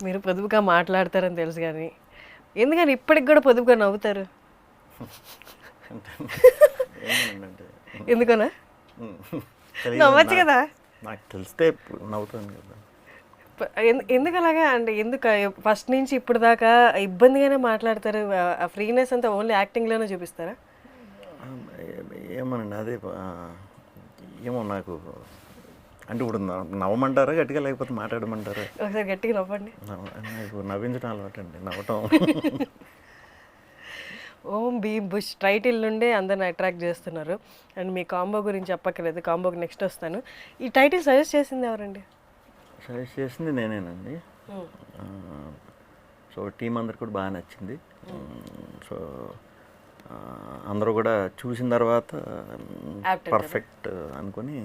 మీరు పొదుపుగా మాట్లాడతారని తెలుసు కానీ ఎందుకని ఇప్పటికి కూడా పొదుపుగా నవ్వుతారు? ఏమంటే ఎందుకనా? నవ్వచ్చు కదా. నాకు తెలిస్తే నవ్వుతాను కదా. ఎందుకు అలాగా అంటే ఎందుకు ఫస్ట్ నుంచి ఇప్పుడు దాకా ఇబ్బందిగానే మాట్లాడతారు? ఆ ఫ్రీనెస్ అంతా ఓన్లీ యాక్టింగ్లోనే చూపిస్తారా? ఏమోనండి అదే ఏమో నాకు అంటే ఇప్పుడు నవ్వమంటారా గట్టిగా, లేకపోతే మాట్లాడమంటారా? ఒకసారి గట్టిగా నవ్వండి. నాకు నవ్వించడం అలవాటు అండి, నవ్వటం. ఓం భీమ్ బుష్ టైటిల్ నుండే అందరిని అట్రాక్ట్ చేస్తున్నారు. అండ్ మీ కాంబో గురించి చెప్పక్కర్లేదు, కాంబోకి నెక్స్ట్ వస్తాను. ఈ టైటిల్ సజెస్ట్ చేసింది ఎవరండి? సజెస్ట్ చేసింది నేనేనండి. సో టీం అందరికి కూడా బాగా నచ్చింది. సో అందరూ కూడా చూసిన తర్వాత పర్ఫెక్ట్ అనుకొని.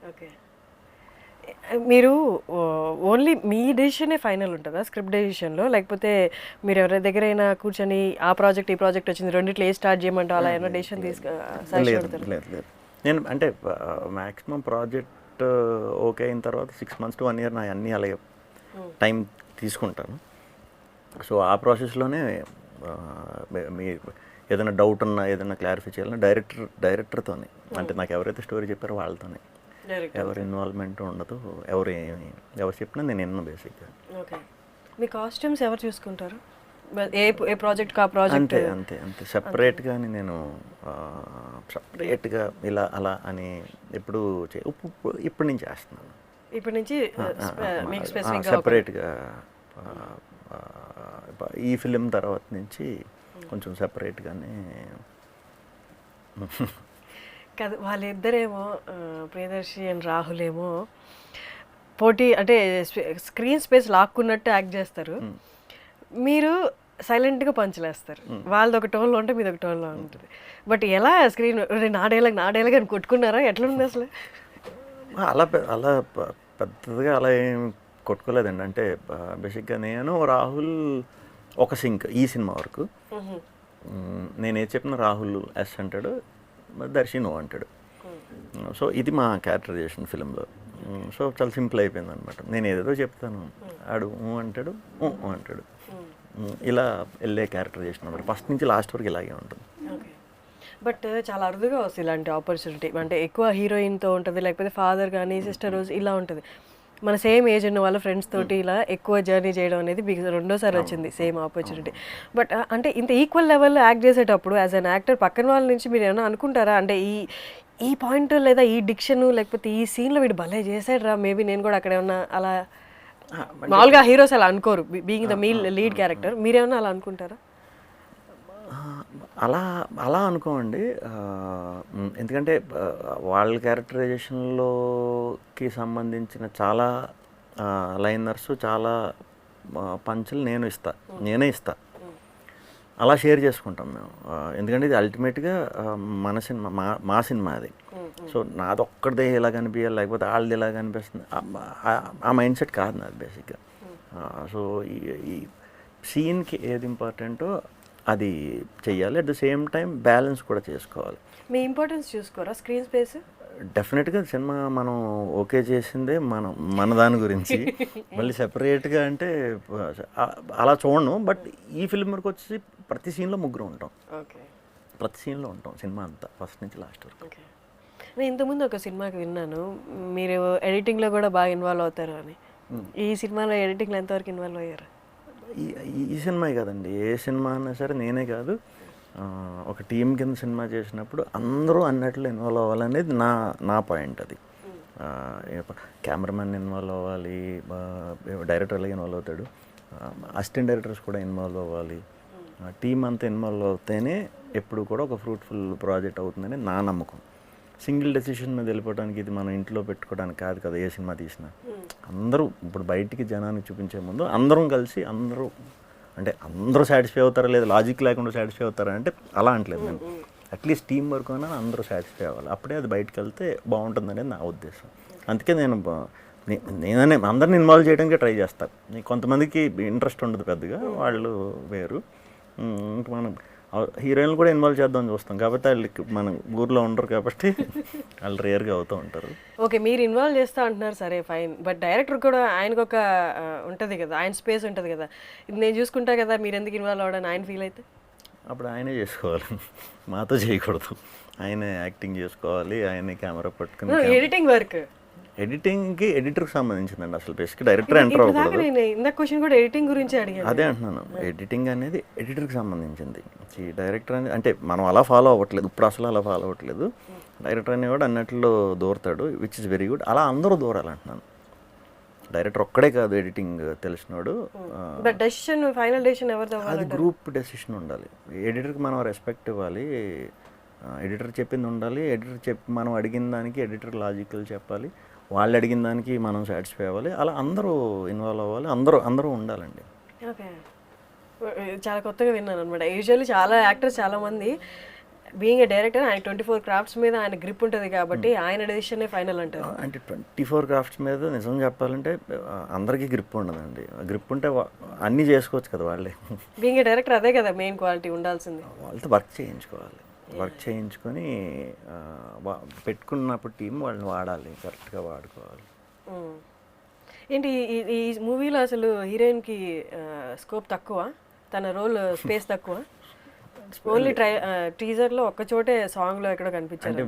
ఓకే, మీరు ఓన్లీ మీ డెసిషనే ఫైనల్ ఉంటుందా స్క్రిప్ట్ డెసిషన్లో, లేకపోతే మీరు ఎవరి దగ్గరైనా కూర్చొని ఆ ప్రాజెక్ట్ ఈ ప్రాజెక్ట్ వచ్చింది రెండిట్లో ఏ స్టార్ట్ చేయమంటే అలా ఏమైనా డెసిషన్ లేదు. నేను అంటే మ్యాక్సిమం ప్రాజెక్ట్ ఓకే అయిన తర్వాత 6 months to 1 year నా అన్నీ అలాగే టైం తీసుకుంటాను. సో ఆ ప్రాసెస్లోనే మీ ఏదైనా డౌట్ ఉన్నా, ఏదైనా క్లారిఫై చేయాలన్నా డైరెక్టర్తోనే, అంటే నాకు ఎవరైతే స్టోరీ చెప్పారో వాళ్ళతోనే. ఎవరి ఇన్వాల్వ్మెంట్ ఉండదు, ఎవరు చెప్పినా నేను విన్నాను బేసిక్గా. ఓకే, మీ కాస్ట్యూమ్స్ ఎవరు చూసుకుంటారు? ఏ ప్రాజెక్ట్కి ఆ ప్రాజెక్ట్? అంతే సపరేట్గా నేను సపరేట్గా ఇలా అలా అని ఎప్పుడు ఇప్పుడు నుంచి చేస్తున్నాను. ఇప్పటి నుంచి సపరేట్గా ఈ ఫిలిం తర్వాత నుంచి కొంచెం సపరేట్గానే. కదా, వాళ్ళిద్దరేమో ప్రియదర్శి అండ్ రాహుల్ ఏమో పోటీ అంటే స్క్రీన్ స్పేస్ లాక్కున్నట్టు యాక్ట్ చేస్తారు. మీరు సైలెంట్గా పంచులేస్తారు. వాళ్ళది ఒక టోన్లో ఉంటే మీది ఒక టోన్లో ఉంటుంది. బట్ ఎలా స్క్రీన్ నా డైలాగ్ అని కొట్టుకున్నారా? ఎట్లా ఉంది అసలు? అలా పెద్దగా అలా ఏం కొట్టుకోలేదండి. అంటే బేసిక్గా నేను రాహుల్ ఒక సింక్ ఈ సినిమా వరకు. నేనే చెప్పిన రాహుల్ ఎస్ అంటాడు, దర్శి నో అంటాడు. సో ఇది మా క్యారెక్టరైజేషన్ ఫిలింలో. సో చాలా సింపుల్ అయిపోయింది అనమాట. నేను ఏదేదో చెప్తాను, ఆడు అంటాడు, అంటాడు. ఇలా వెళ్ళే క్యారెక్టరైజేషన్ అనమాట. ఫస్ట్ నుంచి లాస్ట్ వరకు ఇలాగే ఉంటుంది. బట్ చాలా అరుదుగా వస్తుంది ఇలాంటి ఆపర్చునిటీ. అంటే ఎక్కువ హీరోయిన్తో ఉంటుంది, లేకపోతే ఫాదర్ కానీ సిస్టర్ రోజు ఇలా ఉంటుంది. మన సేమ్ ఏజ్ ఉన్న వాళ్ళ ఫ్రెండ్స్ తోటి ఇలా ఎక్కువ జర్నీ చేయడం అనేది మీకు రెండోసారి వచ్చింది సేమ్ ఆపర్చునిటీ. బట్ అంటే ఇంత ఈక్వల్ లెవెల్లో యాక్ట్ చేసేటప్పుడు యాజ్ అన్ యాక్టర్ పక్కన వాళ్ళ నుంచి మీరు ఏమైనా అనుకుంటారా? అంటే ఈ పాయింట్ లేదా ఈ డిక్షన్ లేకపోతే ఈ సీన్లో వీడు భలే చేసాడు రా, మేబీ నేను కూడా అక్కడ ఏమన్నా అలా. మామూలుగా హీరోస్ అలా అనుకోరు, బీయింగ్ ద లీడ్ క్యారెక్టర్. మీరేమన్నా అలా అనుకుంటారా? అలా అనుకోండి. ఎందుకంటే వాళ్ళ క్యారెక్టరైజేషన్లోకి సంబంధించిన చాలా లైనర్స్, చాలా పంచులు నేనే ఇస్తా. అలా షేర్ చేసుకుంటాం మేము. ఎందుకంటే ఇది అల్టిమేట్గా మన సినిమా, మా సినిమా అది. సో నాది ఒక్కడిదే ఇలా కనిపించాలి, లేకపోతే వాళ్ళది ఇలా కనిపిస్తుంది, ఆ మైండ్ సెట్ కాదు నాది బేసిక్గా. సో ఈ సీన్కి ఏది ఇంపార్టెంటో అది చెయ్యాలి. At the same time balance కూడా చేసుకోవాలి. మీ ఇంపార్టెన్స్ చూసుకోరా స్క్రీన్ స్పేస్? డెఫినెట్గా సినిమా మనం ఓకే చేసిందే మన దాని గురించి. మళ్ళీ సెపరేట్గా అంటే అలా చూడను. బట్ ఈ ఫిల్మ్ వరకు వచ్చి ప్రతి సీన్లో ముగ్గురు ఉంటాం. ప్రతి సీన్లో ఉంటాం సినిమా అంతా ఫస్ట్ నుంచి లాస్ట్ వరకు. నేను ఇంతకుముందు ఒక సినిమాకి విన్నాను మీరు ఎడిటింగ్లో కూడా బాగా ఇన్వాల్వ్ అవుతారు అని. ఈ సినిమాలో ఎడిటింగ్లో ఎంతవరకు ఇన్వాల్వ్ అయ్యారు? ఈ సినిమా కదండి, ఏ సినిమా అయినా సరే నేనే కాదు, ఒక టీం కింద సినిమా చేసినప్పుడు అందరూ అన్నట్లు ఇన్వాల్వ్ అవ్వాలనేది నా పాయింట్. అది కెమెరామెన్ ఇన్వాల్వ్ అవ్వాలి, డైరెక్టర్ అలాగే ఇన్వాల్వ్ అవుతాడు, అసిస్టెంట్ డైరెక్టర్స్ కూడా ఇన్వాల్వ్ అవ్వాలి. టీం అంతా ఇన్వాల్వ్ అవుతేనే ఎప్పుడు కూడా ఒక ఫ్రూట్ఫుల్ ప్రాజెక్ట్ అవుతుందని నా నమ్మకం. సింగిల్ డెసిషన్ మీద వెళ్ళిపోవడానికి, ఇది మనం ఇంట్లో పెట్టుకోవడానికి కాదు కదా ఏ సినిమా తీసినా. అందరూ ఇప్పుడు బయటికి జనానికి చూపించే ముందు అందరం కలిసి అందరూ సాటిస్ఫై అవుతారా లేదా, లాజిక్ లేకుండా సాటిస్ఫై అవుతారా అంటే అలా అంటలేదు నేను. అట్లీస్ట్ టీం వర్క్ అయినా అందరూ సాటిస్ఫై అవ్వాలి, అప్పుడే అది బయటకు వెళ్తే బాగుంటుంది అనేది నా ఉద్దేశం. అందుకే నేనే అందరిని ఇన్వాల్వ్ చేయడానికి ట్రై చేస్తాను. కొంతమందికి ఇంట్రెస్ట్ ఉండదు పెద్దగా, వాళ్ళు వేరు. మనం హీరోయిన్లు కూడా ఇన్వాల్వ్ చేద్దామని చూస్తాం, కాబట్టి వాళ్ళకి మన ఊర్లో ఉండరు కాబట్టి వాళ్ళు రేర్గా అవుతూ ఉంటారు. ఓకే, మీరు ఇన్వాల్వ్ చేస్తా అంటున్నారు సరే ఫైన్, బట్ డైరెక్టర్ కూడా ఆయనకు ఒక ఉంటుంది కదా, ఆయన స్పేస్ ఉంటుంది కదా, ఇది నేను చూసుకుంటా కదా మీరు ఎందుకు ఇన్వాల్వ్ అవ్వడానికి ఆయన ఫీల్ అయితే? అప్పుడు ఆయనే చేసుకోవాలి, మాతో చేయకూడదు. ఆయనే యాక్టింగ్ చేసుకోవాలి, ఆయనే కెమెరా పట్టుకుని. ఎడిటింగ్ వర్క్ ఎడిటింగ్కి ఎడిటర్కి సంబంధించిందండి అసలు, బేసిక్ డైరెక్టర్ ఎంటర్ అవ్వకూడదు. నేను ఇందాక క్వశ్చన్ కూడా ఎడిటింగ్ గురించి అడిగాను. అదే అంటున్నాను, ఎడిటింగ్ అనేది ఎడిటర్కి సంబంధించింది. ఈ డైరెక్టర్ అనేది అంటే మనం అలా ఫాలో అవ్వట్లేదు, ఇప్పుడు అసలు అలా ఫాలో అవ్వట్లేదు. డైరెక్టర్ అనేవాడు అన్నట్లో దూరతాడు, విచ్ ఇస్ వెరీ గుడ్. అలా అందరూ దూరాలంటున్నాను. డైరెక్టర్ ఒక్కడే కాదు ఎడిటింగ్ తెలిసినోడు. బట్ డెసిషన్, ఫైనల్ డెసిషన్ ఎవరిది? అది గ్రూప్ డెసిషన్ ఉండాలి. ఎడిటర్కి మనం రెస్పెక్ట్ ఇవ్వాలి, ఎడిటర్ చెప్పింది ఉండాలి. ఎడిటర్ మనం అడిగిన దానికి ఎడిటర్ లాజికల్ చెప్పాలి, వాళ్ళు అడిగిన దానికి మనం సాటిస్ఫై అవ్వాలి. అలా అందరూ ఇన్వాల్వ్ అవ్వాలి, అందరూ ఉండాలండి. ఓకే, చాలా కొత్తగా విన్నాను అనమాట. యూజువల్లీ చాలా యాక్టర్స్ చాలామంది బీయింగ్ ఏ డైరెక్టర్ ఆయన 24 క్రాఫ్ట్స్ మీద ఆయన గ్రిప్ ఉంటుంది కాబట్టి ఆయన డెసిషన్ ఫైనల్ అంటారు. అంటే 24 క్రాఫ్ట్స్ మీద నిజం చెప్పాలంటే అందరికీ గ్రిప్ ఉండదండి. గ్రిప్ ఉంటే అన్నీ చేసుకోవచ్చు కదా వాళ్ళే. బీయింగ్ ఏ డైరెక్టర్ అదే కదా మెయిన్ క్వాలిటీ ఉండాల్సింది. వాళ్ళతో వర్క్ చేయించుకోవాలి, వర్క్ చేయించుకొని పెట్టుకున్నప్పుడు టీం వాళ్ళని వాడాలి, కరెక్ట్గా వాడుకోవాలి. ఏంటి ఈ మూవీలో అసలు హీరోయిన్కి స్కోప్ తక్కువ, తన రోల్ స్పేస్ తక్కువ? ఓన్లీ టీజర్లో ఒక్క చోటే సాంగ్లో ఎక్కడో కనిపించారు. అంటే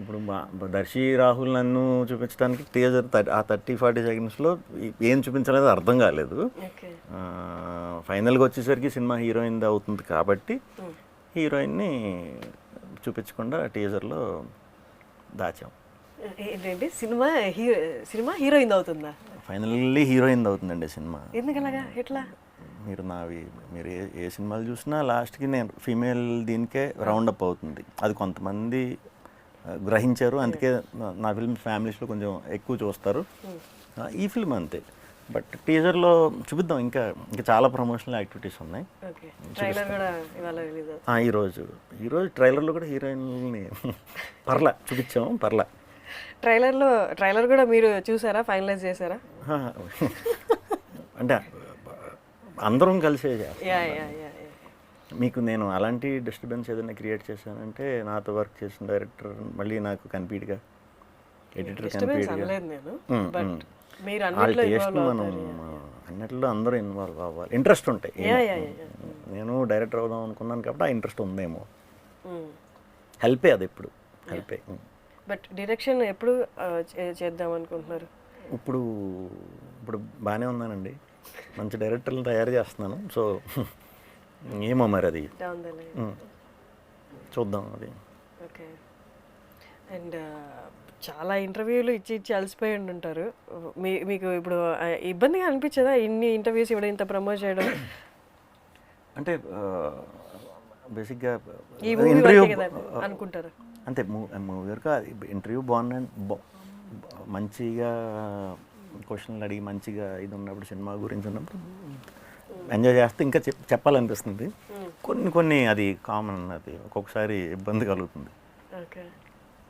ఇప్పుడు దర్శి రాహుల్ నన్ను చూపించడానికి టీజర్ ఆ 30-40 సెకండ్స్లో ఏం చూపించలేదు అర్థం కాలేదు. ఫైనల్గా వచ్చేసరికి సినిమా హీరోయిన్ అవుతుంది కాబట్టి హీరోయిన్ని చూపించకుండా టీజర్లో దాచాం. ఏంటంటే సినిమా హీరోయిన్ అవుతుందా? ఫైనల్లీ హీరోయిన్ అవుతుందండి సినిమా. ఎందుకలాగా, ఎట్లా? మీరు ఏ సినిమాలు చూసినా లాస్ట్కి నేను ఫీమేల్ దీనికే రౌండప్ అవుతుంది. అది కొంతమంది గ్రహించారు, అందుకే నా ఫిల్మ్ ఫ్యామిలీస్లో కొంచెం ఎక్కువ చూస్తారు. ఈ ఫిల్మ్ అంతే. బట్ టీజర్లో చూపిద్దాం, ఇంకా చాలా ప్రమోషనల్ యాక్టివిటీస్ ఉన్నాయి. ఈరోజు ట్రైలర్లో కూడా హీరోయిన్ని చూపించాము. ట్రైలర్ కూడా మీరు చూసారా, ఫైనలైజ్ చేశారా? అంటే అందరం కలిసే మీకు నేను అలాంటి డిస్టర్బెన్స్ ఏదైనా క్రియేట్ చేశానంటే నాతో వర్క్ చేసిన డైరెక్టర్ మళ్ళీ నాకు కన్పీట్గా, ఎడిటర్ కన్పీట్గా, వాళ్ళ టేస్ట్ మనం అన్నిట్లో అందరూ ఇన్వాల్వ్ అవ్వాలి, ఇంట్రెస్ట్ ఉంటాయి. నేను డైరెక్టర్ అవుదాం అనుకున్నాను కాబట్టి ఆ ఇంట్రెస్ట్ ఉందేమో, హెల్పే అది ఎప్పుడు హెల్పే. బట్ డైరెక్షన్ ఎప్పుడు చేద్దాం అనుకుంటున్నారు? ఇప్పుడు బాగానే ఉన్నానండి, మంచి డైరెక్టర్లు తయారు చేస్తున్నాను. సో ఏమో మరి అది చూద్దాం అది. ఓకే. అండ్ చాలా ఇంటర్వ్యూలు ఇచ్చి అలసిపోయి ఉంటారు. మీకు ఇప్పుడు ఇబ్బందిగా అనిపించదా ఇన్ని ఇంటర్వ్యూస్ ఇవ్వడం, ఇంత ప్రమోట్ చేయడం? అంటే బేసిక్గా ఇంటర్వ్యూ అనుకుంటారు అంతే. మూవీ వరకు ఇంటర్వ్యూ మంచిగా క్వశ్చన్లు అడిగి మంచిగా ఇది ఉన్నప్పుడు, సినిమా గురించి ఉన్నప్పుడు ఎంజాయ్ చేస్తే ఇంకా చెప్పాలనిపిస్తుంది. కొన్ని అది కామన్, అది ఒక్కొక్కసారి ఇబ్బంది కలుగుతుంది. ఓకే.